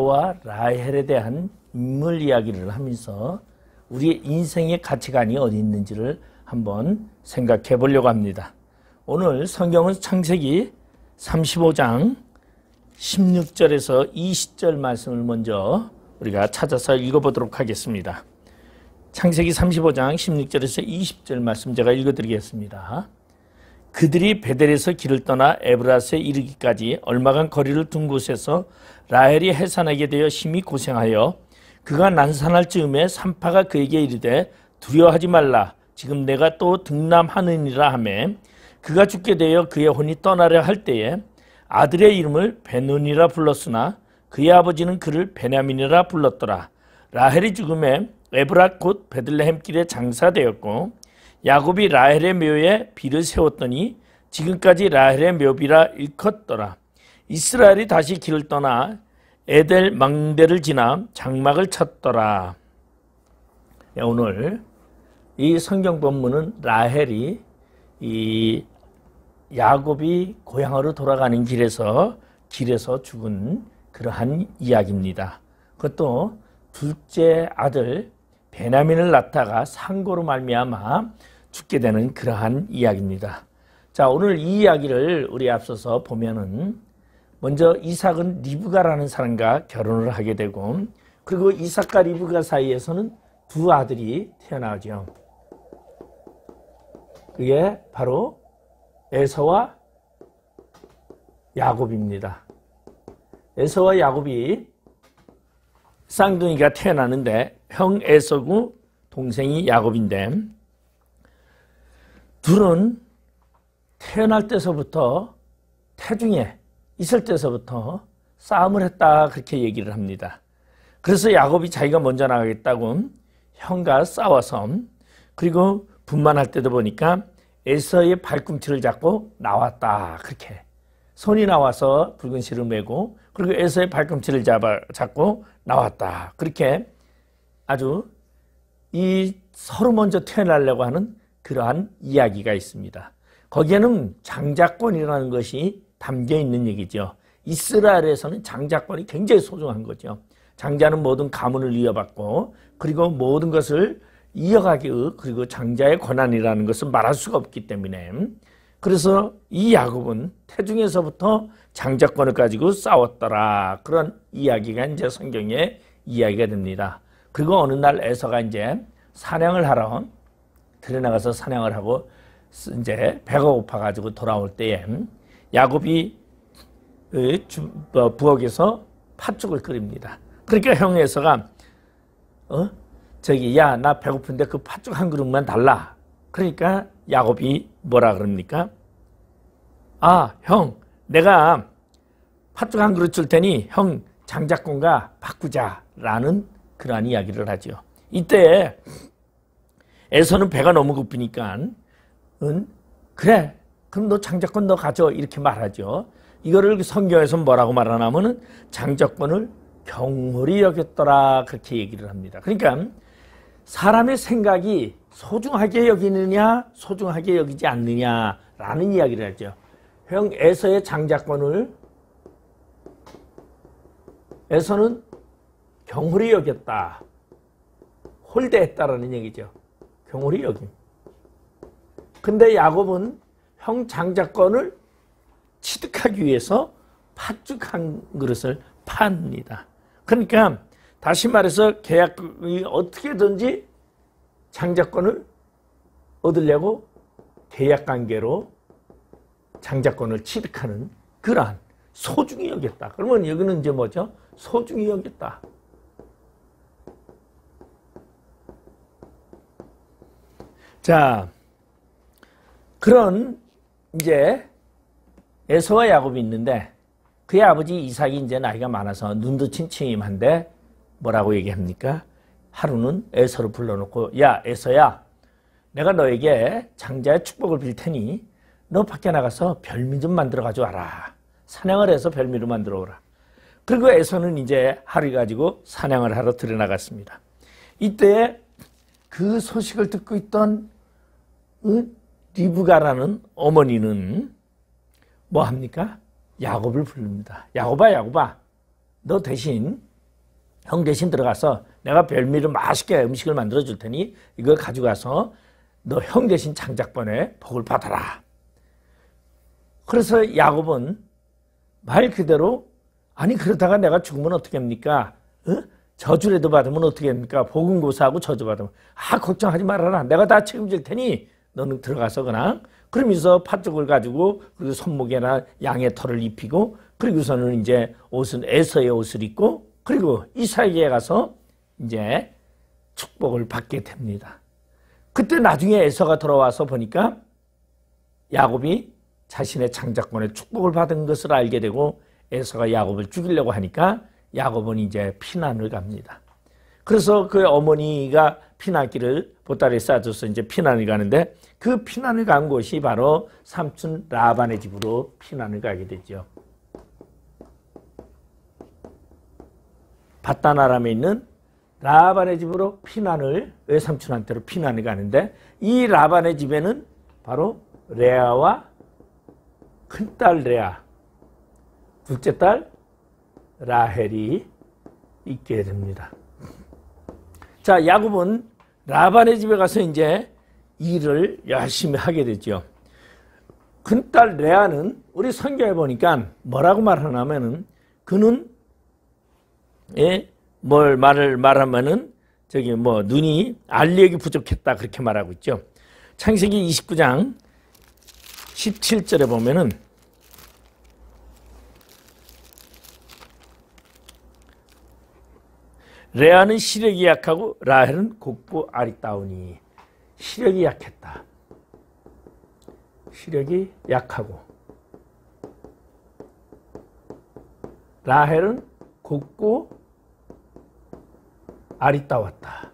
와 라헬에 대한 인물 이야기를 하면서 우리의 인생의 가치관이 어디 있는지를 한번 생각해 보려고 합니다. 오늘 성경은 창세기 35장 16절에서 20절 말씀을 먼저 우리가 찾아서 읽어보도록 하겠습니다. 창세기 35장 16절에서 20절 말씀 제가 읽어드리겠습니다. 그들이 베델에서 길을 떠나 에브라스에 이르기까지 얼마간 거리를 둔 곳에서 라헬이 해산하게 되어 심히 고생하여 그가 난산할 즈음에 산파가 그에게 이르되 두려워하지 말라. 지금 내가 또 등남하느니라 하매 그가 죽게 되어 그의 혼이 떠나려 할 때에 아들의 이름을 베논이라 불렀으나 그의 아버지는 그를 베냐민이라 불렀더라. 라헬이 죽음에 에브라 곧 베들레헴 길에 장사되었고 야곱이 라헬의 묘에 비를 세웠더니 지금까지 라헬의 묘비라 일컫더라. 이스라엘이 다시 길을 떠나 에델 망대를 지나 장막을 쳤더라. 오늘 이 성경 본문은 라헬이 이 야곱이 고향으로 돌아가는 길에서 죽은 그러한 이야기입니다. 그것도 둘째 아들 베냐민을 낳다가 상고로 말미암아 죽게 되는 그러한 이야기입니다. 자, 오늘 이 이야기를 우리 앞서서 보면은 먼저 이삭은 리브가라는 사람과 결혼을 하게 되고 그리고 이삭과 리브가 사이에서는 두 아들이 태어나죠. 그게 바로 에서와 야곱입니다. 에서와 야곱이 쌍둥이가 태어나는데 형 에서고 동생이 야곱인데 둘은 태어날 때서부터 태중에 있을 때서부터 싸움을 했다 그렇게 얘기를 합니다. 그래서 야곱이 자기가 먼저 나가겠다고 형과 싸워서 그리고 분만할 때도 보니까 에서의 발꿈치를 잡고 나왔다 그렇게 손이 나와서 붉은 실을 메고 그리고 에서의 발꿈치를 잡고 나왔다 그렇게 아주 이 서로 먼저 태어나려고 하는 그러한 이야기가 있습니다. 거기에는 장자권이라는 것이 담겨 있는 얘기죠. 이스라엘에서는 장자권이 굉장히 소중한 거죠. 장자는 모든 가문을 이어받고 그리고 모든 것을 이어가기 그리고 장자의 권한이라는 것은 말할 수가 없기 때문에 그래서 이 야곱은 태중에서부터 장자권을 가지고 싸웠더라. 그런 이야기가 이제 성경에 이야기가 됩니다. 그리고 어느 날 에서가 이제 사냥을 하러 들여나가서 사냥을 하고 이제 배가 고파가지고 돌아올 때에 야곱이 부엌에서 팥죽을 끓입니다. 그러니까 형 에서가 야, 나 배고픈데 그 팥죽 한 그릇만 달라. 그러니까 야곱이 뭐라 그럽니까? 아, 형, 내가 팥죽 한 그릇 줄 테니 형 장자권과 바꾸자라는 그러한 이야기를 하죠. 이때 에서는 배가 너무 고프니까 그래, 그럼 너 장자권 너 가져 이렇게 말하죠. 이거를 성경에서 뭐라고 말하냐면은 장자권을 경홀히 여겼더라 그렇게 얘기를 합니다. 그러니까 사람의 생각이 소중하게 여기느냐 소중하게 여기지 않느냐라는 이야기를 하죠. 형 에서의 장자권을 에서는 경홀히 여겼다. 홀대했다라는 얘기죠. 경홀히 여김. 근데 야곱은 형 장자권을 취득하기 위해서 팥죽 한 그릇을 팝니다. 그러니까 다시 말해서 계약이 어떻게든지 장자권을 얻으려고 계약관계로 장자권을 취득하는 그러한 소중히 여겼다. 그러면 여기는 이제 뭐죠? 소중히 여겼다. 자, 그런 이제 에서와 야곱이 있는데 그의 아버지 이삭이 이제 나이가 많아서 눈도 침침한데 뭐라고 얘기합니까? 하루는 에서를 불러놓고 야 에서야 내가 너에게 장자의 축복을 빌 테니 너 밖에 나가서 별미 좀 만들어 가져와라. 사냥을 해서 별미를 만들어 오라. 그리고 에서는 이제 하루 가지고 사냥을 하러 들여나갔습니다. 이때 그 소식을 듣고 있던 리브가라는 어머니는 뭐 합니까? 야곱을 부릅니다. 야곱아, 야곱아. 너 대신 형 대신 들어가서 내가 별미로 맛있게 음식을 만들어 줄 테니 이걸 가져가서 너 형 대신 장작번에 복을 받아라. 그래서 야곱은 말 그대로 아니 그러다가 내가 죽으면 어떻게 합니까? 저주라도 받으면 어떻게 합니까? 복은 고사하고 저주 받으면 걱정하지 말아라. 내가 다 책임질 테니 너는 들어가서 그냥 그러면서 팥죽을 가지고 그리고 손목에나 양의 털을 입히고 그리고서는 이제 옷은 에서의 옷을 입고 그리고 이삭에게 가서 이제 축복을 받게 됩니다. 그때 나중에 에서가 돌아와서 보니까 야곱이 자신의 장자권에 축복을 받은 것을 알게 되고 에서가 야곱을 죽이려고 하니까 야곱은 이제 피난을 갑니다. 그래서 그 어머니가 피난길을 보따리에 싸줘서 이제 피난을 가는데 그 피난을 간 곳이 바로 삼촌 라반의 집으로 피난을 가게 되죠. 밧단 아람에 있는 라반의 집으로 피난을 외삼촌한테로 피난을 가는데 이 라반의 집에는 바로 레아와 큰딸 레아, 둘째 딸 라헬이 있게 됩니다. 자, 야곱은 라반의 집에 가서 이제 일을 열심히 하게 되죠. 큰딸 레아는 우리 성경에 보니까 뭐라고 말하냐면은 그는 뭘 말하면은 눈이 알력이 부족했다 그렇게 말하고 있죠. 창세기 29장 17절에 보면은 레아는 시력이 약하고 라헬은 곱고 아리따우니 시력이 약했다. 시력이 약하고 라헬은 곱고 아리따웠다.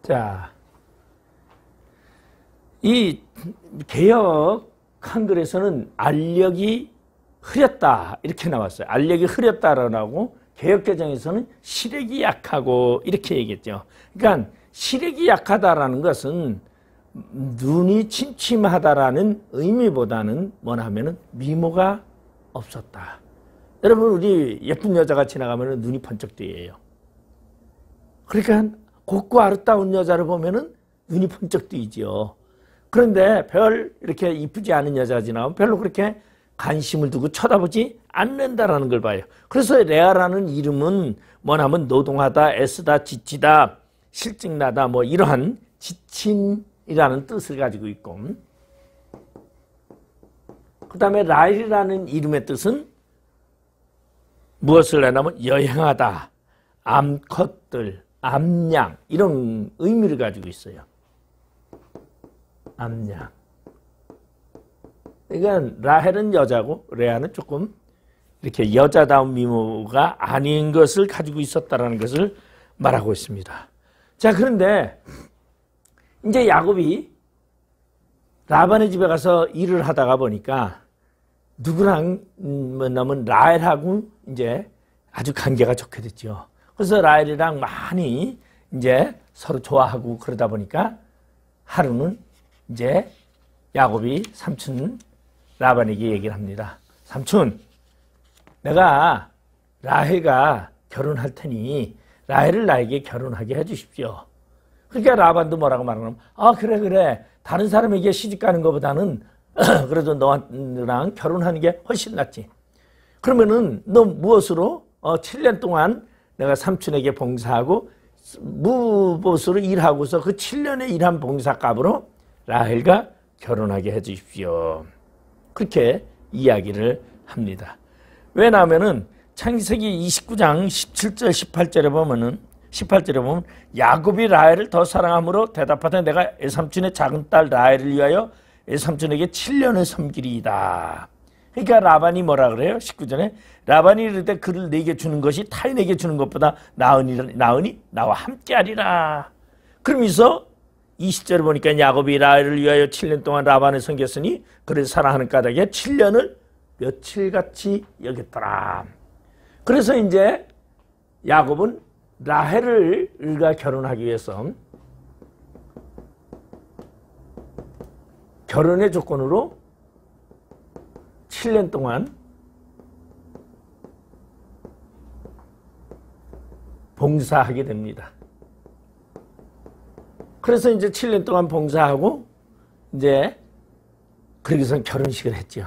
자, 이 개역 한글에서는 알력이 흐렸다 이렇게 나왔어요. 알력이 흐렸다라고 개역개정에서는 시력이 약하고 이렇게 얘기했죠. 그러니까 시력이 약하다라는 것은 눈이 침침하다라는 의미보다는 뭐냐면은 미모가 없었다. 여러분 우리 예쁜 여자가 지나가면 눈이 번쩍 뜨여요. 그러니까 곱고 아름다운 여자를 보면은 눈이 번쩍 뜨이죠. 그런데 별 이렇게 이쁘지 않은 여자가 지나가면 별로 그렇게 관심을 두고 쳐다보지 않는다라는 걸 봐요. 그래서 레아라는 이름은 뭐냐면 노동하다, 애쓰다, 지치다, 실증나다 뭐 이러한 지친이라는 뜻을 가지고 있고 그 다음에 라헬이라는 이름의 뜻은 무엇을 내냐면 여행하다, 암컷들, 암양 이런 의미를 가지고 있어요. 암양. 그러니까 라헬은 여자고 레아는 조금 이렇게 여자다운 미모가 아닌 것을 가지고 있었다라는 것을 말하고 있습니다. 자, 그런데 이제 야곱이 라반의 집에 가서 일을 하다가 보니까 누구랑 뭐냐면 라헬하고 이제 아주 관계가 좋게 됐죠. 그래서 라헬이랑 많이 이제 서로 좋아하고 그러다 보니까 하루는 이제 야곱이 삼촌 라반에게 얘기를 합니다. 삼촌, 내가 라헬과 결혼할 테니 라헬을 나에게 결혼하게 해주십시오. 그러니까 라반도 뭐라고 말하냐면 그래 다른 사람에게 시집가는 것보다는 그래도 너랑 결혼하는 게 훨씬 낫지. 그러면은 너 무엇으로 7년 동안 내가 삼촌에게 봉사하고 무보수로 일하고서 그 7년의 일한 봉사값으로 라헬과 결혼하게 해주십시오. 그렇게 이야기를 합니다. 왜냐하면은 창세기 29장 17절 18절에 보면 야곱이 라헬을 더 사랑함으로 대답하되 내가 에삼촌의 작은 딸 라헬을 위하여 에삼촌에게 7년을 섬기리이다. 그러니까 라반이 뭐라 그래요? 19절에 라반이 이르되 그를 내게 주는 것이 타인에게 주는 것보다 나으니 나와 함께하리라. 그러면서 20절에 보니까 야곱이 라헬을 위하여 7년 동안 라반을 섬겼으니 그를 사랑하는 까닭에 7년을 며칠같이 여겼더라. 그래서 이제 야곱은 라헬과 결혼하기 위해서 결혼의 조건으로 7년 동안 봉사하게 됩니다. 그래서 이제 7년 동안 봉사하고 이제 그러고서 결혼식을 했죠.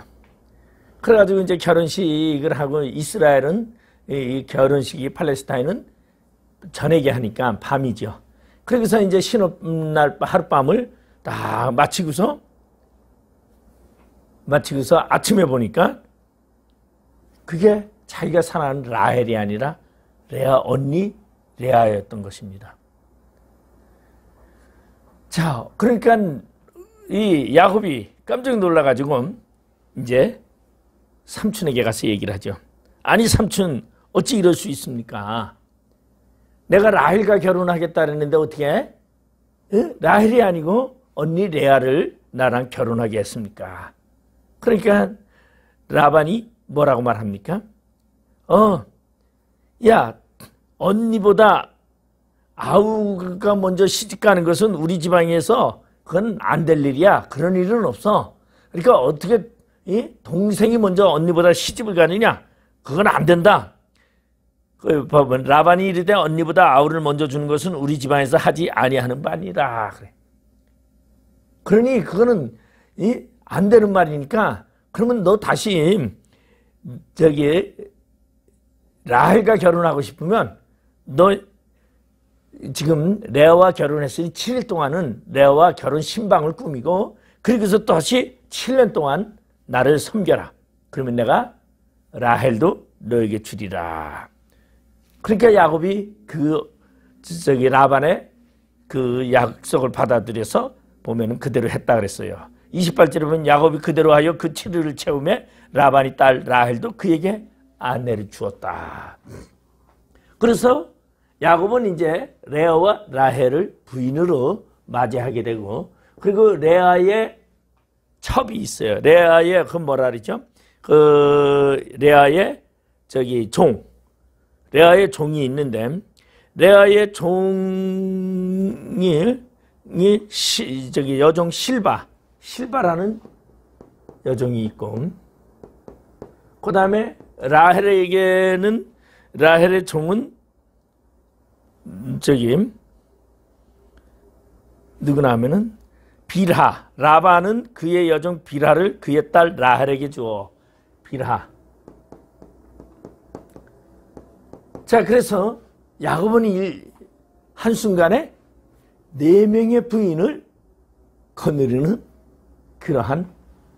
그래가지고 이제 결혼식을 하고 이스라엘은 이 결혼식이 팔레스타인은 저녁에 하니까 밤이죠. 그래서 이제 신혼날 하룻밤을 다 마치고서 아침에 보니까 그게 자기가 사랑하는 라헬이 아니라 레아 언니 레아였던 것입니다. 자, 그러니까 이 야곱이 깜짝 놀라가지고 이제 삼촌에게 가서 얘기를 하죠. 아니 삼촌 어찌 이럴 수 있습니까? 내가 라헬과 결혼하겠다 그랬는데 어떻게 라헬이 아니고 언니 레아를 나랑 결혼하게 했습니까? 그러니까 라반이 뭐라고 말합니까? 야 언니보다 아우가 먼저 시집가는 것은 우리 지방에서 그건 안 될 일이야. 그런 일은 없어. 그러니까 어떻게 동생이 먼저 언니보다 시집을 가느냐? 그건 안 된다. 라반이 이르되 언니보다 아우를 먼저 주는 것은 우리 집안에서 하지 아니하는 바니라. 그래. 그러니 그거는 안 되는 말이니까 그러면 너 다시 라헬과 결혼하고 싶으면 너 지금 레아와 결혼했으니 7일 동안은 레아와 결혼 신방을 꾸미고 그리고서 또 다시 7년 동안 나를 섬겨라. 그러면 내가 라헬도 너에게 주리라. 그러니까 야곱이 라반의 그 약속을 받아들여서 보면은 그대로 했다 그랬어요. 28절에 보면 야곱이 그대로 하여 그 7일을 채우매 라반이 딸 라헬도 그에게 아내를 주었다. 그래서 야곱은 이제 레아와 라헬을 부인으로 맞이하게 되고 그리고 레아의 첩이 있어요. 레아의 그 뭐라 그러죠? 레아의 레아의 종이 있는데 레아의 종이 여종 실바라는 여종이 있고 그 다음에 라헬에게는 라헬의 종은 누구나 하면은 빌하. 라반은 그의 여종 빌하를 그의 딸 라헬에게 주어. 빌하. 자, 그래서 야곱은 한순간에 4명의 부인을 거느리는 그러한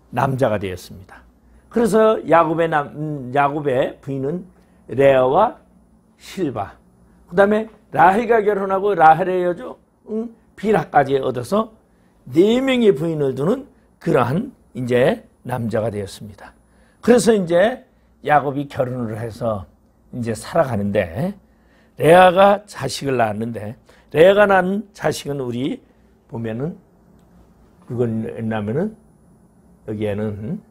남자가 되었습니다. 그래서 야곱의 부인은 레아와 실바. 그 다음에 라헬과 결혼하고 라헬의 여종 빌하까지 얻어서 4명의 부인을 두는 그러한 이제 남자가 되었습니다. 그래서 이제 야곱이 결혼을 해서 이제 살아가는데 레아가 자식을 낳았는데 레아가 낳은 자식은 우리 보면은 누군 있냐면은 여기에는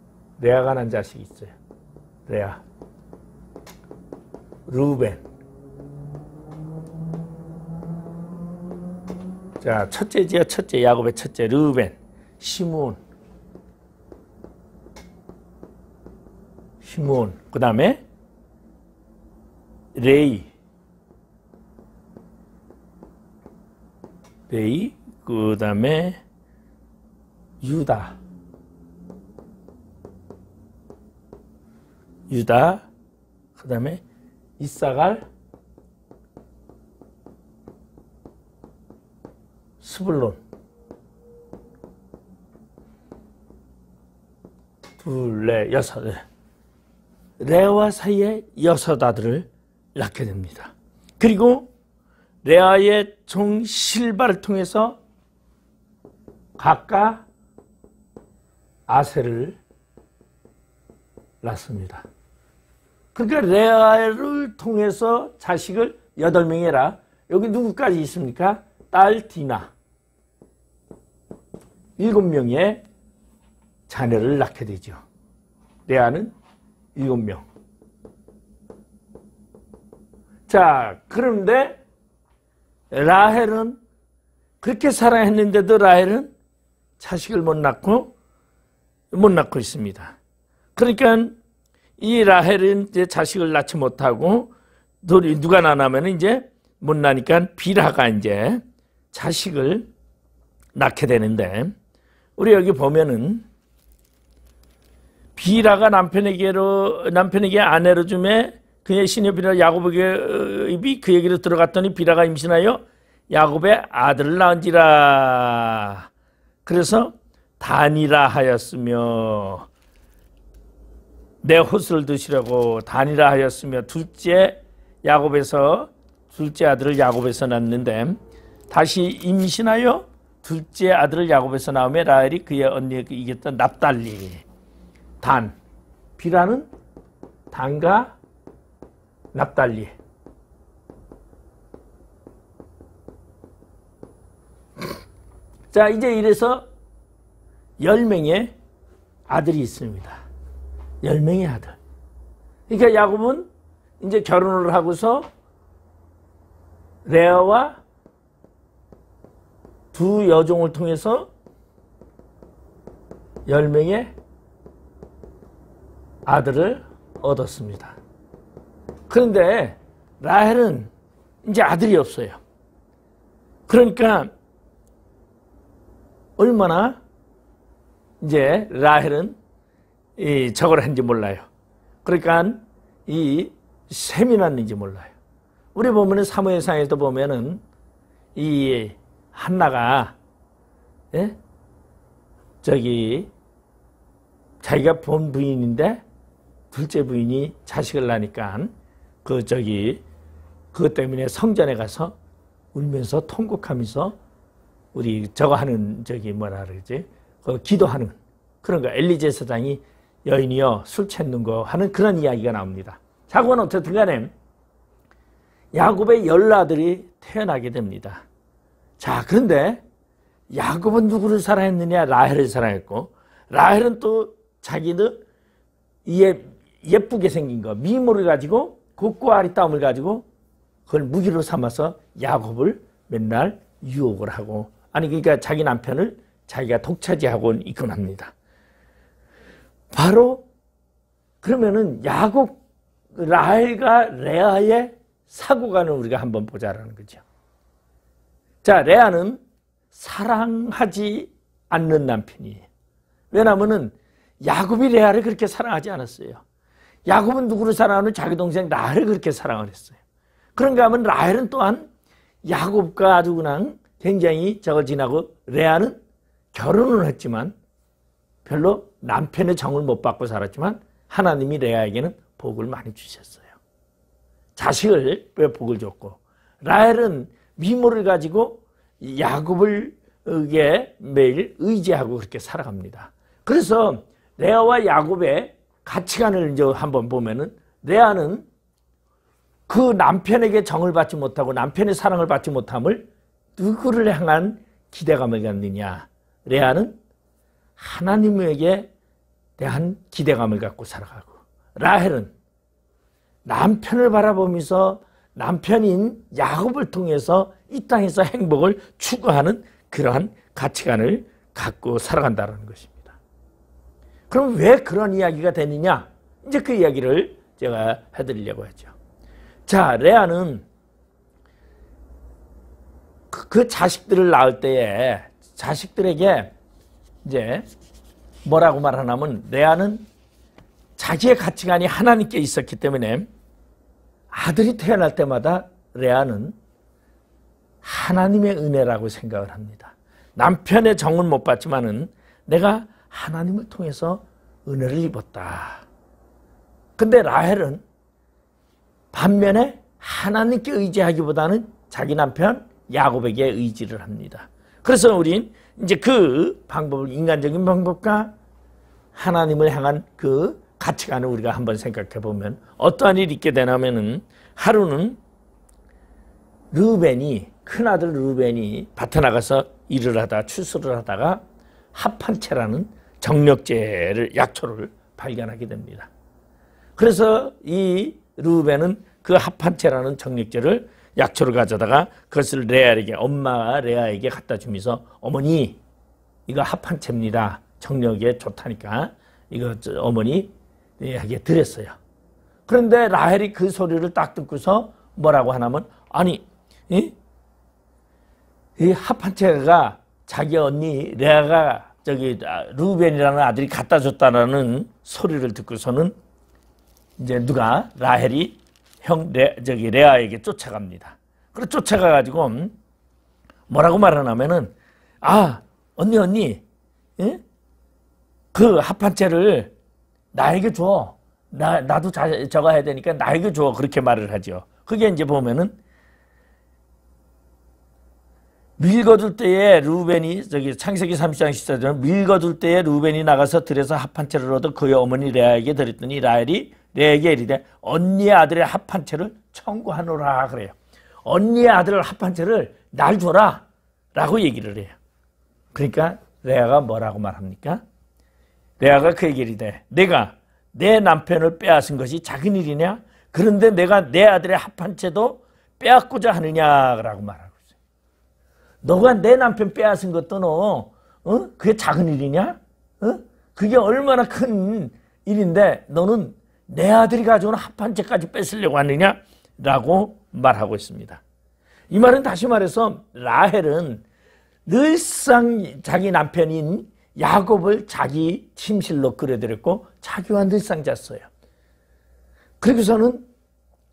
레아가 낳은 자식이 있어요. 레아, 루벤. 자, 첫째지요. 첫째, 야곱의 첫째 르우벤, 시므온, 그 다음에 레이, 그 다음에 유다, 그 다음에 이사갈, 스불론. 둘, 넷, 여섯. 레아와 사이에 6 아들을 낳게 됩니다. 그리고 레아의 종 실바를 통해서 각각 아셀을 낳습니다. 그러니까 레아를 통해서 자식을 8명이라 여기 누구까지 있습니까? 딸 디나 7명의 자녀를 낳게 되죠. 레아는 7명. 자, 그런데 라헬은 그렇게 사랑했는데도 라헬은 자식을 못 낳고 있습니다. 그러니까 이 라헬은 이제 자식을 낳지 못하고 누가 나냐면 이제 못 나니까 빌하가 이제 자식을 낳게 되는데, 우리 여기 보면은 빌하가 남편에게 아내로 주매 그의 시녀 빌하 야곱에게 입이 그 얘기로 들어갔더니 빌하가 임신하여 야곱의 아들을 낳은지라. 그래서 단이라 하였으며, 내 호수를 드시려고 단이라 하였으며, 둘째 아들을 야곱에서 낳는데, 다시 임신하여 둘째 아들을 야곱에서 낳으며 라헬이 그의 언니에게 이겼던 납달리. 단, 빌하는 단과 납달리. 자, 이제 이래서 10명의 아들이 있습니다. 10명의 아들. 그러니까 야곱은 이제 결혼을 하고서 레아와 두 여종을 통해서 10명의 아들을 얻었습니다. 그런데 라헬은 이제 아들이 없어요. 그러니까 얼마나 이제 라헬은 저걸 했는지 몰라요. 그러니까 이 셈이 났는지 몰라요. 우리 보면은 사무엘상에도 보면은 이 한나가 자기가 본 부인인데 둘째 부인이 자식을 낳으니까 그것 때문에 성전에 가서 울면서 통곡하면서 우리 저거 하는 뭐라 그러지? 기도하는 그런 거, 엘리제 사장이 여인이여 술 취했는 거 하는 그런 이야기가 나옵니다. 자, 그건 어쨌든 간에 야곱의 10아들이 태어나게 됩니다. 자, 그런데 야곱은 누구를 사랑했느냐? 라헬을 사랑했고, 라헬은 또 자기는 예쁘게 생긴 거, 미모를 가지고 곱고 아리따움을 가지고 그걸 무기로 삼아서 야곱을 맨날 유혹을 하고, 그러니까 자기 남편을 자기가 독차지하고 있곤 합니다. 바로 그러면은 라헬과 레아의 사고관을 우리가 한번 보자라는 거죠. 자, 레아는 사랑하지 않는 남편이에요. 왜냐하면은 야곱이 레아를 그렇게 사랑하지 않았어요. 야곱은 누구를 사랑하는? 자기 동생 라헬을 그렇게 사랑을 했어요. 그런가 하면 라헬은 또한 야곱과 아주 그냥 굉장히 저걸 지나고, 레아는 결혼을 했지만 별로 남편의 정을 못 받고 살았지만 하나님이 레아에게는 복을 많이 주셨어요. 자식을 왜 복을 줬고, 라헬은 미모를 가지고 야곱에게 매일 의지하고 그렇게 살아갑니다. 그래서 레아와 야곱의 가치관을 이제 한번 보면은, 레아는 그 남편에게 정을 받지 못하고 남편의 사랑을 받지 못함을 누구를 향한 기대감을 갖느냐? 레아는 하나님에게 대한 기대감을 갖고 살아가고, 라헬은 남편을 바라보면서 남편인 야곱을 통해서 이 땅에서 행복을 추구하는 그러한 가치관을 갖고 살아간다는 것입니다. 그럼 왜 그런 이야기가 되느냐? 이제 그 이야기를 제가 해드리려고 하죠. 자, 레아는 그 자식들을 낳을 때에 자식들에게 이제 뭐라고 말하냐면, 레아는 자기의 가치관이 하나님께 있었기 때문에 아들이 태어날 때마다 레아는 하나님의 은혜라고 생각을 합니다. 남편의 정은 못 받지만은 내가 하나님을 통해서 은혜를 입었다. 근데 라헬은 반면에 하나님께 의지하기보다는 자기 남편 야곱에게 의지를 합니다. 그래서 우린 이제 그 방법을, 인간적인 방법과 하나님을 향한 그 가치관을 우리가 한번 생각해 보면 어떠한 일이 있게 되냐면은, 하루는 큰아들 르우벤이 밭에 나가서 일을 하다 추수를 하다가 합한채라는 정력제를, 약초를 발견하게 됩니다. 그래서 이 르우벤은 그 합한채라는 정력제를, 약초를 가져다가 그것을 레아에게, 엄마가 레아에게 갖다 주면서, 어머니 이거 합한채입니다. 정력에 좋다니까 이거 어머니 레아에게 드렸어요. 그런데 라헬이 그 소리를 딱 듣고서 뭐라고 하냐면, 아니, 이 합한채가 자기 언니 레아가 루벤이라는 아들이 갖다 줬다라는 소리를 듣고서는 이제 누가 라헬이 레아에게 쫓아갑니다. 그래서 쫓아가가지고 뭐라고 말하냐면은, 아, 언니, 예? 그 합한채를 나에게 줘. 나도 저거 해야 되니까 나에게 줘. 그렇게 말을 하죠. 그게 이제 보면은, 밀거둘 때에 루벤이, 창세기 30장 14절은 밀거둘 때에 루벤이 나가서 들에서 합한채를 얻어 그의 어머니 레아에게 드렸더니 라헬이 레아에게 이르되 언니의 아들의 합한채를 청구하노라 그래요. 언니의 아들 합한채를 날 줘라 라고 얘기를 해요. 그러니까 레아가 뭐라고 말합니까? 레아가 그에게 이르되 내가 내 남편을 빼앗은 것이 작은 일이냐? 그런데 내가 내 아들의 합한채도 빼앗고자 하느냐라고 말하고 있어요. 너가 내 남편 빼앗은 것도 그게 작은 일이냐? 그게 얼마나 큰 일인데 너는 내 아들이 가져온 합한채까지 뺏으려고 하느냐라고 말하고 있습니다. 이 말은 다시 말해서 라헬은 늘상 자기 남편인 야곱을 자기 침실로 끌어들였고 자기와 늘상 잤어요. 그러고서는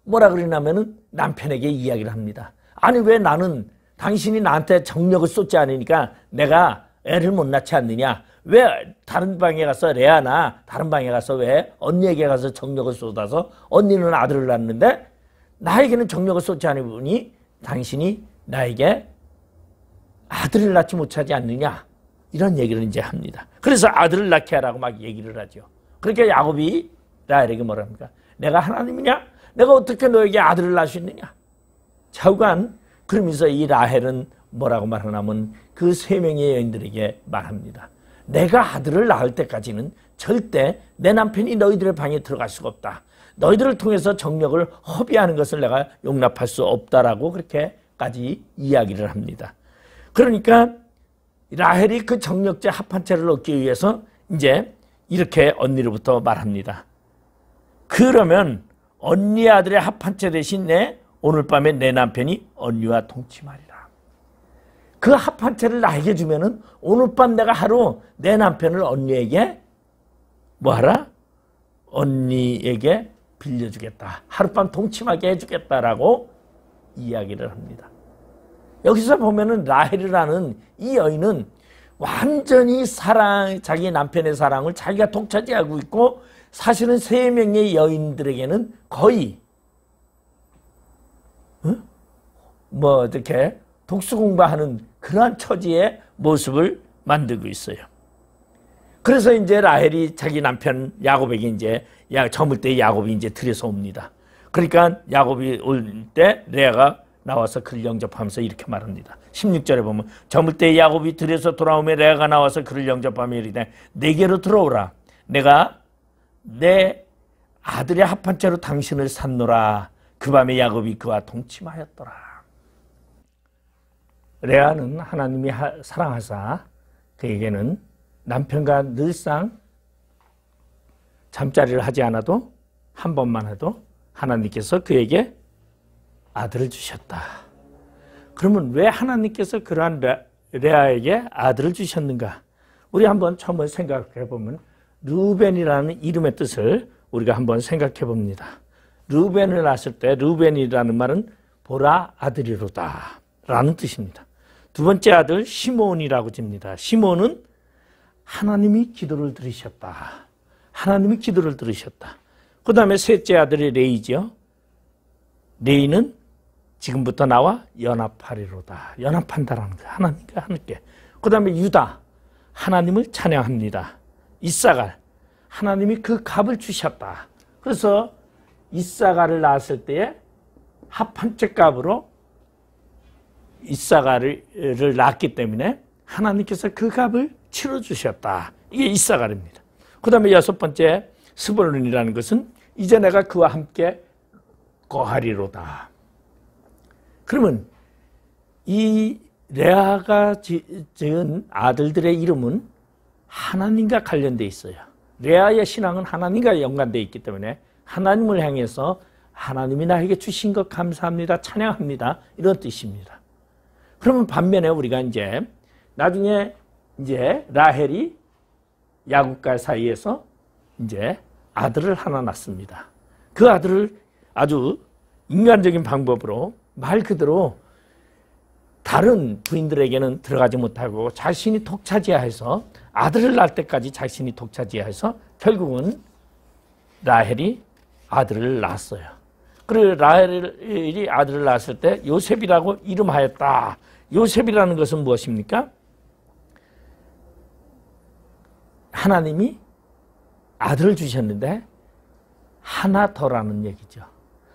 뭐라 그러냐면은 남편에게 이야기를 합니다. 아니 왜 나는 당신이 나한테 정력을 쏟지 않으니까 내가 애를 못 낳지 않느냐? 왜 다른 방에 가서 레아나 다른 방에 가서 왜 언니에게 가서 정력을 쏟아서 언니는 아들을 낳는데 나에게는 정력을 쏟지 않으니 당신이 나에게 아들을 낳지 못하지 않느냐? 이런 얘기를 이제 합니다. 그래서 아들을 낳게 하라고 막 얘기를 하죠. 그러니까 야곱이 라헬에게 뭐라 합니까? 내가 하나님이냐? 내가 어떻게 너에게 아들을 낳을 수 있느냐? 좌우간 그러면서 이 라헬은 뭐라고 말하냐면 그 세 명의 여인들에게 말합니다. 내가 아들을 낳을 때까지는 절대 내 남편이 너희들의 방에 들어갈 수가 없다. 너희들을 통해서 정력을 허비하는 것을 내가 용납할 수 없다라고 그렇게까지 이야기를 합니다. 그러니까 라헬이 그 정력제 합한채를 얻기 위해서 이제 이렇게 언니로부터 말합니다. 그러면 언니의 아들의 합한채 대신 오늘 밤에 내 남편이 언니와 동침하리라. 그 합한채를 나에게 주면은 오늘 밤 내가 하루 내 남편을 언니에게 뭐하라? 언니에게 빌려주겠다. 하룻밤 동침하게 해주겠다라고 이야기를 합니다. 여기서 보면은 라헬이라는 이 여인은 완전히 자기 남편의 사랑을 자기가 독차지하고 있고 사실은 세 명의 여인들에게는 거의 이렇게 독수공부하는 그러한 처지의 모습을 만들고 있어요. 그래서 이제 라헬이 자기 남편 야곱에게 이제 저물 때 야곱이 이제 들여서 옵니다. 그러니까 야곱이 올 때 레아가 나와서 그를 영접하면서 이렇게 말합니다. 16절에 보면 저물 때 야곱이 들여서 돌아오며 레아가 나와서 그를 영접하며 이르되 내게로 들어오라. 내가 내 아들의 합한채로 당신을 샀노라. 그 밤에 야곱이 그와 동침하였더라. 레아는 하나님이 사랑하사 그에게는 남편과 늘상 잠자리를 하지 않아도 한 번만 해도 하나님께서 그에게 아들을 주셨다. 그러면 왜 하나님께서 그러한 레아에게 아들을 주셨는가? 우리 한번 처음에 생각해 보면 루벤이라는 이름의 뜻을 우리가 한번 생각해 봅니다. 루벤을 낳았을 때 루벤이라는 말은 보라 아들이로다 라는 뜻입니다. 두 번째 아들 시몬이라고 집니다. 시몬은 하나님이 기도를 들으셨다. 하나님이 기도를 들으셨다. 그 다음에 셋째 아들이 레이죠. 레이는 지금부터 나와 연합하리로다. 연합한다라는 거예요. 하나님과 함께. 그 다음에 유다. 하나님을 찬양합니다. 이사갈. 하나님이 그 값을 주셨다. 그래서 이사갈을 낳았을 때에 합한채 값으로 이사갈을 낳았기 때문에 하나님께서 그 값을 치러주셨다. 이게 이사갈입니다. 그 다음에 여섯 번째 스불론이라는 것은 이제 내가 그와 함께 거하리로다. 그러면 이 레아가 지은 아들들의 이름은 하나님과 관련되어 있어요. 레아의 신앙은 하나님과 연관되어 있기 때문에 하나님을 향해서 하나님이 나에게 주신 것 감사합니다. 찬양합니다. 이런 뜻입니다. 그러면 반면에 우리가 이제 나중에 이제 라헬이 야곱과 사이에서 이제 아들을 하나 낳습니다. 그 아들을 아주 인간적인 방법으로 말 그대로 다른 부인들에게는 들어가지 못하고 자신이 독차지해서 아들을 낳을 때까지 자신이 독차지해서 결국은 라헬이 아들을 낳았어요. 그리고 라헬이 아들을 낳았을 때 요셉이라고 이름하였다. 요셉이라는 것은 무엇입니까? 하나님이 아들을 주셨는데 하나 더라는 얘기죠.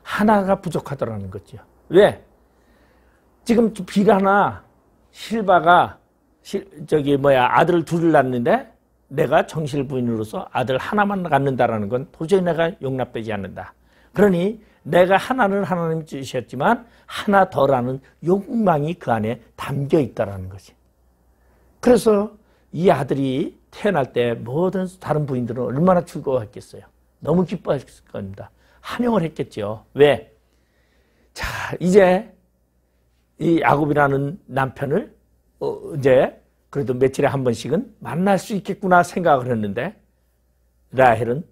하나가 부족하더라는 거죠. 왜? 지금 빌하나 실바가 아들을 둘을 낳는데 내가 정실 부인으로서 아들 하나만 갖는다라는 건 도저히 내가 용납되지 않는다. 그러니 내가 하나는 하나님 주셨지만 하나 더라는 욕망이 그 안에 담겨 있다라는 거지. 그래서 이 아들이 태어날 때 모든 다른 부인들은 얼마나 즐거워했겠어요. 너무 기뻐했을 겁니다. 환영을 했겠죠. 왜? 자, 이제 이 야곱이라는 남편을 이제 그래도 며칠에 한 번씩은 만날 수 있겠구나 생각을 했는데 라헬은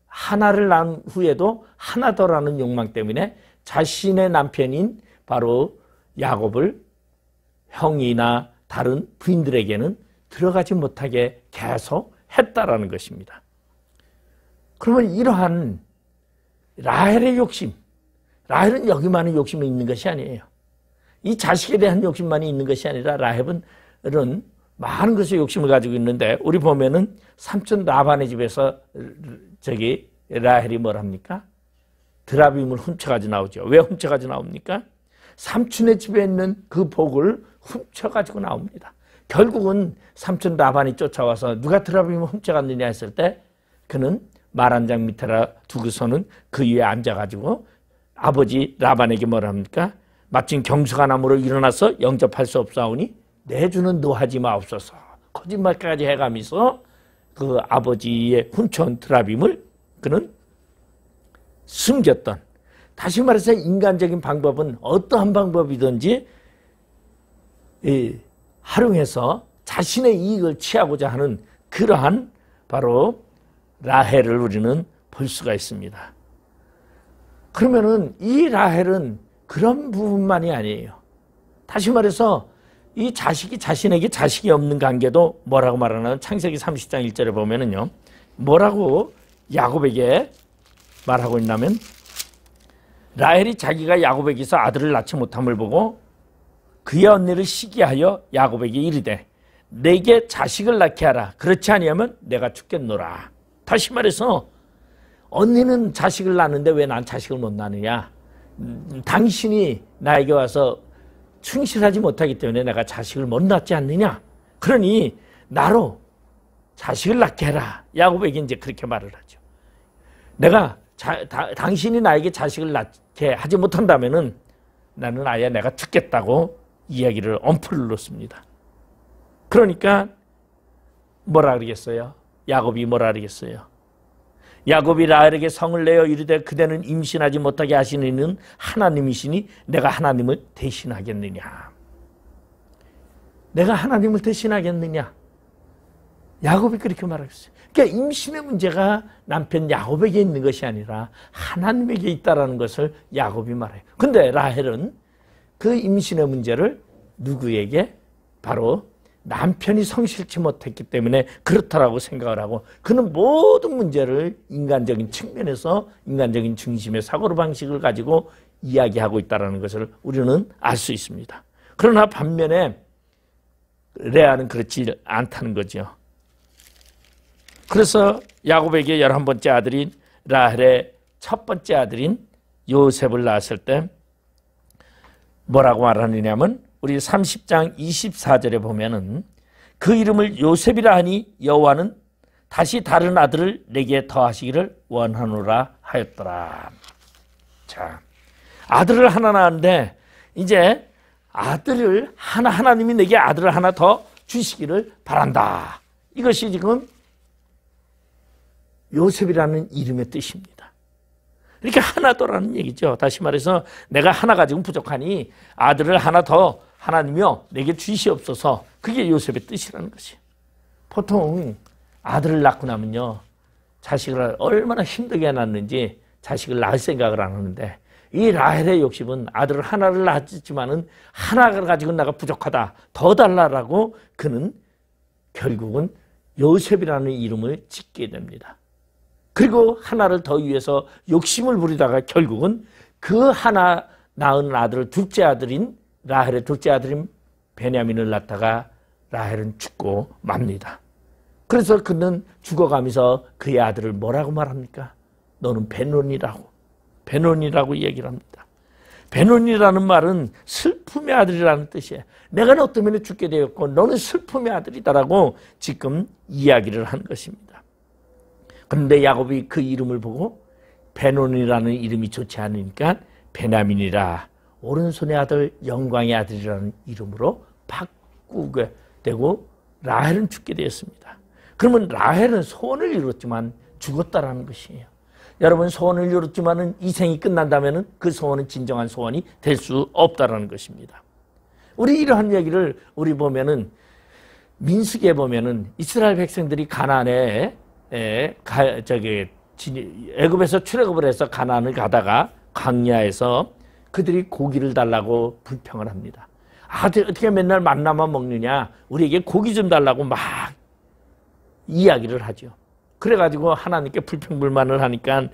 하나를 낳은 후에도 하나 더라는 욕망 때문에 자신의 남편인 바로 야곱을 형이나 다른 부인들에게는 들어가지 못하게 계속 했다라는 것입니다. 그러면 이러한 라헬의 욕심, 라헬은 여기만의 욕심이 있는 것이 아니에요. 이 자식에 대한 욕심만이 있는 것이 아니라 라헬은 많은 것에 욕심을 가지고 있는데 우리 보면은 삼촌 라반의 집에서 라헬이 뭘 합니까? 드라빔을 훔쳐가지고 나오죠. 왜 훔쳐가지고 나옵니까? 삼촌의 집에 있는 그 복을 훔쳐가지고 나옵니다. 결국은 삼촌 라반이 쫓아와서 누가 드라빔을 훔쳐갔느냐 했을 때 그는 말 한 장 밑에라 두고서는 그 위에 앉아가지고 아버지 라반에게 뭘 합니까? 마침 경수가 나무로 일어나서 영접할 수 없사오니 내주는 노하지 마옵소서. 거짓말까지 해가면서 그 아버지의 훔쳐온 드라빔을 그는 숨겼던, 다시 말해서 인간적인 방법은 어떠한 방법이든지 활용해서 자신의 이익을 취하고자 하는 그러한 바로 라헬을 우리는 볼 수가 있습니다. 그러면은 이 라헬은 그런 부분만이 아니에요. 다시 말해서 이 자식이 자신에게 자식이 없는 관계도 뭐라고 말하나 창세기 30장 1절에 보면은요. 뭐라고 야곱에게 말하고 있냐면 라헬이 자기가 야곱에게서 아들을 낳지 못함을 보고 그의 언니를 시기하여 야곱에게 이르되 내게 자식을 낳게 하라. 그렇지 아니하면 내가 죽겠노라. 다시 말해서 언니는 자식을 낳는데 왜 난 자식을 못 낳느냐. 당신이 나에게 와서 충실하지 못하기 때문에 내가 자식을 못 낳지 않느냐. 그러니 나로 자식을 낳게 해라. 야곱에게 이제 그렇게 말을 하죠. 내가 당신이 나에게 자식을 낳게 하지 못한다면은 나는 아예 내가 죽겠다고 이야기를 엄포를 놓습니다. 그러니까 뭐라 그러겠어요? 야곱이 뭐라 그러겠어요? 야곱이 라헬에게 성을 내어 이르되 그대는 임신하지 못하게 하시는 이는 하나님이시니 내가 하나님을 대신하겠느냐. 내가 하나님을 대신하겠느냐. 야곱이 그렇게 말하겠어요. 그러니까 임신의 문제가 남편 야곱에게 있는 것이 아니라 하나님에게 있다는 것을 야곱이 말해요. 근데 라헬은 그 임신의 문제를 누구에게? 바로 남편이 성실치 못했기 때문에 그렇다라고 생각을 하고 그는 모든 문제를 인간적인 측면에서 인간적인 중심의 사고방식을 가지고 이야기하고 있다는 것을 우리는 알 수 있습니다. 그러나 반면에 레아는 그렇지 않다는 거죠. 그래서 야곱에게 11번째 아들인 라헬의 첫 번째 아들인 요셉을 낳았을 때 뭐라고 말하느냐면 우리 30장 24절에 보면은 그 이름을 요셉이라 하니 여호와는 다시 다른 아들을 내게 더하시기를 원하노라 하였더라. 자, 아들을 하나 낳았는데 이제 아들을 하나님이 내게 아들을 하나 더 주시기를 바란다. 이것이 지금 요셉이라는 이름의 뜻입니다. 이렇게 하나더라는 얘기죠. 다시 말해서 내가 하나 가지고는 부족하니 아들을 하나 더 하나님이여 내게 주시옵소서. 그게 요셉의 뜻이라는 것이에요. 보통 아들을 낳고 나면요, 자식을 얼마나 힘들게 낳았는지 자식을 낳을 생각을 안 하는데, 이 라헬의 욕심은 아들을 하나를 낳았지만은 하나를 가지고 내가 부족하다, 더 달라라고 그는 결국은 요셉이라는 이름을 짓게 됩니다. 그리고 하나를 더 위해서 욕심을 부리다가 결국은 그 하나 낳은 아들을 둘째 아들인 라헬의 둘째 아들인 베냐민을 낳다가 라헬은 죽고 맙니다. 그래서 그는 죽어가면서 그의 아들을 뭐라고 말합니까? 너는 베논이라고 얘기를 합니다. 베논이라는 말은 슬픔의 아들이라는 뜻이에요. 내가 너 때문에 죽게 되었고 너는 슬픔의 아들이다라고 지금 이야기를 하는 것입니다. 그런데 야곱이 그 이름을 보고 베논이라는 이름이 좋지 않으니까 베냐민이라, 오른손의 아들 영광의 아들이라는 이름으로 바꾸게 되고 라헬은 죽게 되었습니다. 그러면 라헬은 소원을 이뤘지만 죽었다라는 것이에요. 여러분, 소원을 이뤘지만은 이 생이 끝난다면은 그 소원은 진정한 소원이 될 수 없다라는 것입니다. 우리 이러한 얘기를 우리 보면은 민수기에 보면은 이스라엘 백성들이 가나안에 애굽에서 출애굽을 해서 가나안을 가다가 광야에서 그들이 고기를 달라고 불평을 합니다. 어떻게 맨날 만나만 먹느냐, 우리에게 고기 좀 달라고 막 이야기를 하죠. 그래가지고 하나님께 불평불만을 하니까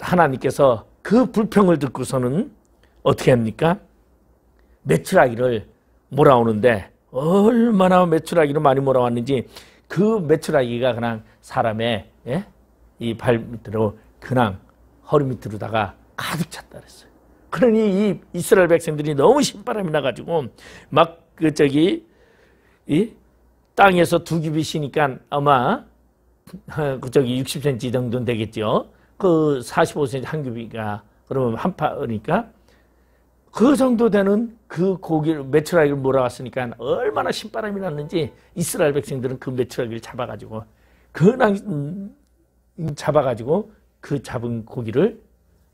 하나님께서 그 불평을 듣고서는 어떻게 합니까? 메추라기를 몰아오는데, 얼마나 메추라기를 많이 몰아왔는지 그 메추라기가 그냥 사람의 이 발 밑으로 그냥 허리 밑으로다가 가득 찼다 그랬어요. 그러니 이 이스라엘 백성들이 너무 신바람이 나가지고 막 이 땅에서 두 깁이 쉬니까 아마 60cm 정도는 되겠죠. 그 45cm 한 깁이가 그러면 한 파니까 그 정도 되는 그 고기를 메추라기를 몰아왔으니까 얼마나 신바람이 났는지 이스라엘 백성들은 그 메추라기를 잡아가지고 그 잡은 고기를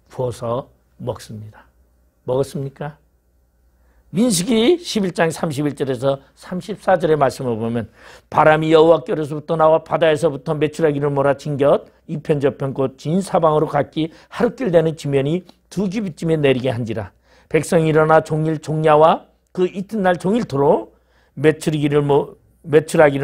구워서 먹습니다. 먹었습니까? 민수기 11장 31절에서 34절의 말씀을 보면 바람이 여호와께로부터 나와 바다에서부터 메추라기를 몰아친 곁 이편 저편 곧 진 사방으로 각기 하루길 되는 지면이 두 규빗쯤에 내리게 한지라. 백성이 일어나 종일 종야와 그 이튿날 종일토록 메추라기를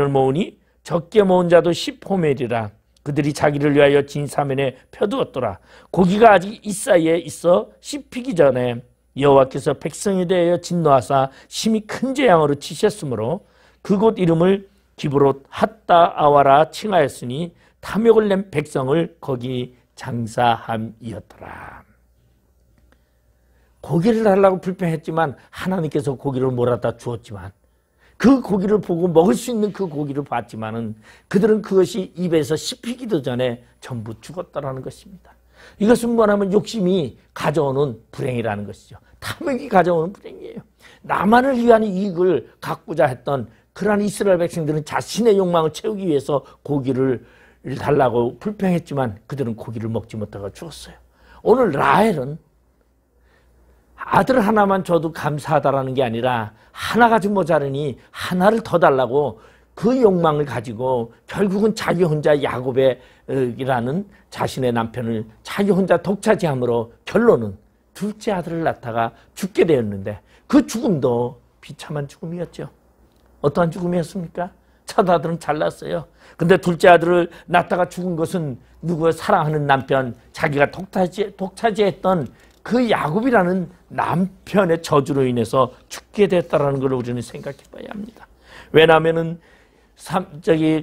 모으니 적게 모은 자도 10호멜이라. 그들이 자기를 위하여 진 사면에 펴두었더라. 고기가 아직 이 사이에 있어 씹히기 전에 여호와께서 백성에 대하여 진노하사 심히 큰 재앙으로 치셨으므로 그곳 이름을 기브롯 핫다 아와라 칭하였으니 탐욕을 낸 백성을 거기 장사함이었더라. 고기를 달라고 불평했지만 하나님께서 고기를 몰아다 주었지만 그 고기를 보고 먹을 수 있는 그 고기를 봤지만은 그들은 그것이 입에서 씹히기도 전에 전부 죽었다라는 것입니다. 이것은 뭐냐면 욕심이 가져오는 불행이라는 것이죠. 탐욕이 가져오는 불행이에요. 나만을 위한 이익을 갖고자 했던 그러한 이스라엘 백성들은 자신의 욕망을 채우기 위해서 고기를 달라고 불평했지만 그들은 고기를 먹지 못하고 죽었어요. 오늘 라헬은 아들 하나만 줘도 감사하다라는 게 아니라 하나 가지고 모자르니 하나를 더 달라고 그 욕망을 가지고 결국은 자기 혼자 야곱이라는 자신의 남편을 자기 혼자 독차지함으로 결론은 둘째 아들을 낳다가 죽게 되었는데 그 죽음도 비참한 죽음이었죠. 어떠한 죽음이었습니까? 첫 아들은 잘났어요. 근데 둘째 아들을 낳다가 죽은 것은 누구 사랑하는 남편, 자기가 독차지했던 그 야곱이라는 남편의 저주로 인해서 죽게 됐다는 걸 우리는 생각해 봐야 합니다. 왜냐하면은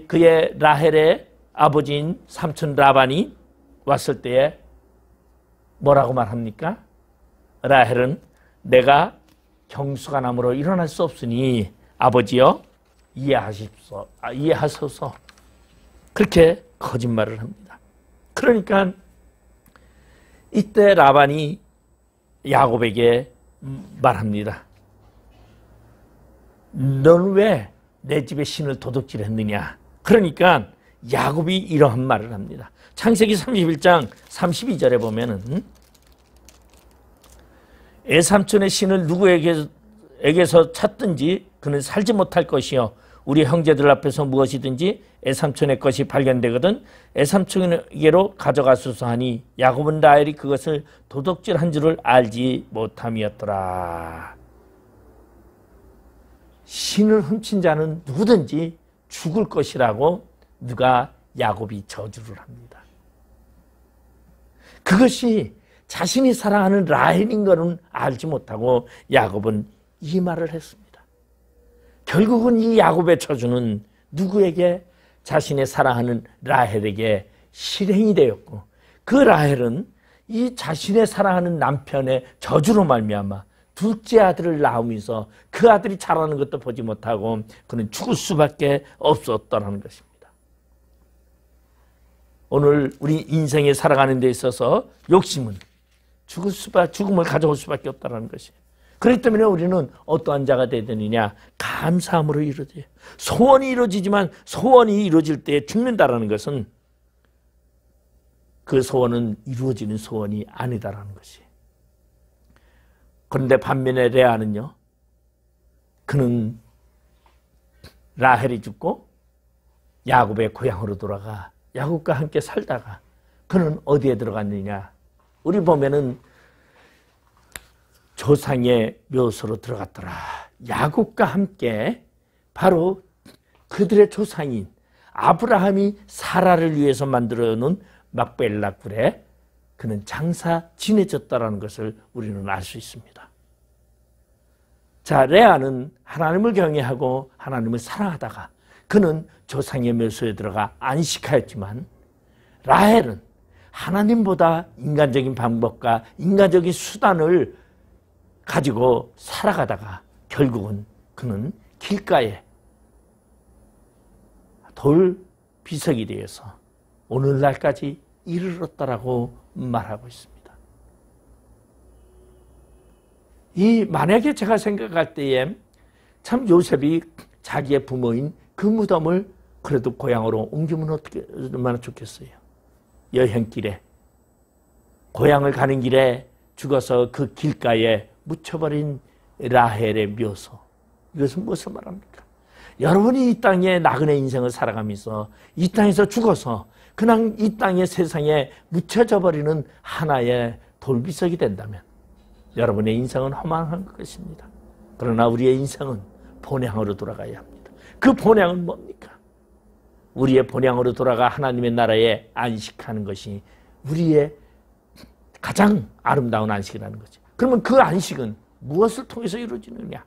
그의 라헬의 아버지인 삼촌 라반이 왔을 때에 뭐라고 말합니까? 라헬은 내가 경수가 nam으로 일어날 수 없으니 아버지여 이해하소서. 그렇게 거짓말을 합니다. 그러니까 이때 라반이 야곱에게 말합니다. 넌 왜 내 집에 신을 도둑질했느냐? 그러니까 야곱이 이러한 말을 합니다. 창세기 31장 32절에 보면은 애삼촌의 신을 누구에게서 찾든지 그는 살지 못할 것이요 우리 형제들 앞에서 무엇이든지 애삼촌의 것이 발견되거든 애삼촌에게로 가져가소서 하니 야곱은 라헬이 그것을 도둑질한 줄을 알지 못함이었더라. 신을 훔친 자는 누구든지 죽을 것이라고 누가 야곱이 저주를 합니다. 그것이 자신이 사랑하는 라헬인 것은 알지 못하고 야곱은 이 말을 했습니다. 결국은 이 야곱의 저주는 누구에게? 자신의 사랑하는 라헬에게 실행이 되었고 그 라헬은 이 자신의 사랑하는 남편의 저주로 말미암아 둘째 아들을 낳으면서 그 아들이 자라는 것도 보지 못하고 그는 죽을 수밖에 없었다는 것입니다. 오늘 우리 인생에 살아가는 데 있어서 욕심은 죽음을 가져올 수밖에 없다는 것이에요. 그렇기 때문에 우리는 어떠한 자가 되느냐? 감사함으로 이루어져요. 소원이 이루어지지만 소원이 이루어질 때 죽는다라는 것은 그 소원은 이루어지는 소원이 아니다라는 것이에요. 그런데 반면에 레아는요. 그는 라헬이 죽고 야곱의 고향으로 돌아가 야곱과 함께 살다가 그는 어디에 들어갔느냐? 우리 보면은 조상의 묘소로 들어갔더라. 야곱과 함께 바로 그들의 조상인 아브라함이 사라를 위해서 만들어 놓은 막벨라 굴에 그는 장사 지내졌다라는 것을 우리는 알 수 있습니다. 자, 레아는 하나님을 경외하고 하나님을 사랑하다가 그는 조상의 묘소에 들어가 안식하였지만 라헬은 하나님보다 인간적인 방법과 인간적인 수단을 가지고 살아가다가 결국은 그는 길가에 돌 비석이 되어서 오늘날까지 이르렀다라고 말하고 있습니다. 만약에 제가 생각할 때에 참 요셉이 자기의 부모인 그 무덤을 그래도 고향으로 옮기면 얼마나 좋겠어요. 여행길에 고향을 가는 길에 죽어서 그 길가에 묻혀버린 라헬의 묘소. 이것은 무엇을 말합니까? 여러분이 이 땅에 나그네 인생을 살아가면서 이 땅에서 죽어서 그냥 이 땅의 세상에 묻혀져 버리는 하나의 돌비석이 된다면 여러분의 인생은 허망한 것입니다. 그러나 우리의 인생은 본향으로 돌아가야 합니다. 그 본향은 뭡니까? 우리의 본향으로 돌아가 하나님의 나라에 안식하는 것이 우리의 가장 아름다운 안식이라는 거죠. 그러면 그 안식은 무엇을 통해서 이루어지느냐?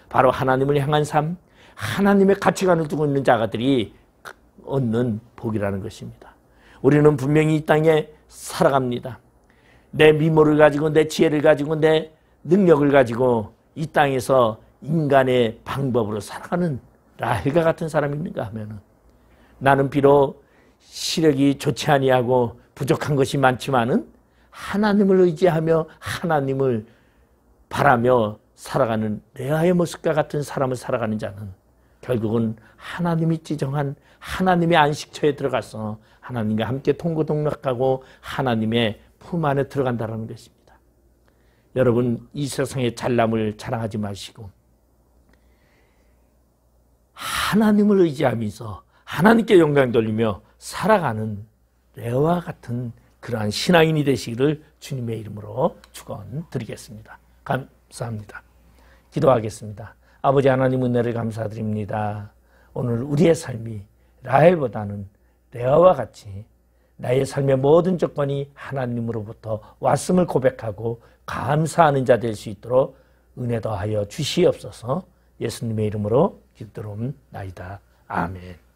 바로 하나님을 향한 삶, 하나님의 가치관을 두고 있는 자가들이 얻는 복이라는 것입니다. 우리는 분명히 이 땅에 살아갑니다. 내 미모를 가지고 내 지혜를 가지고 내 능력을 가지고 이 땅에서 인간의 방법으로 살아가는 라헬과 같은 사람이 있는가 하면은 나는 비록 시력이 좋지 아니하고 부족한 것이 많지만은 하나님을 의지하며 하나님을 바라며 살아가는 레아의 모습과 같은 사람을 살아가는 자는 결국은 하나님이 지정한 하나님의 안식처에 들어가서 하나님과 함께 통고동락하고 하나님의 품 안에 들어간다는 것입니다. 여러분, 이 세상의 잘남을 자랑하지 마시고 하나님을 의지하면서 하나님께 영광 돌리며 살아가는 레아와 같은 그러한 신앙인이 되시기를 주님의 이름으로 축원드리겠습니다. 감사합니다. 기도하겠습니다. 아버지 하나님 은혜를 감사드립니다. 오늘 우리의 삶이 라헬보다는 레아와 같이 나의 삶의 모든 조건이 하나님으로부터 왔음을 고백하고 감사하는 자 될 수 있도록 은혜 더하여 주시옵소서. 예수님의 이름으로 기도드리옵나이다. 아멘.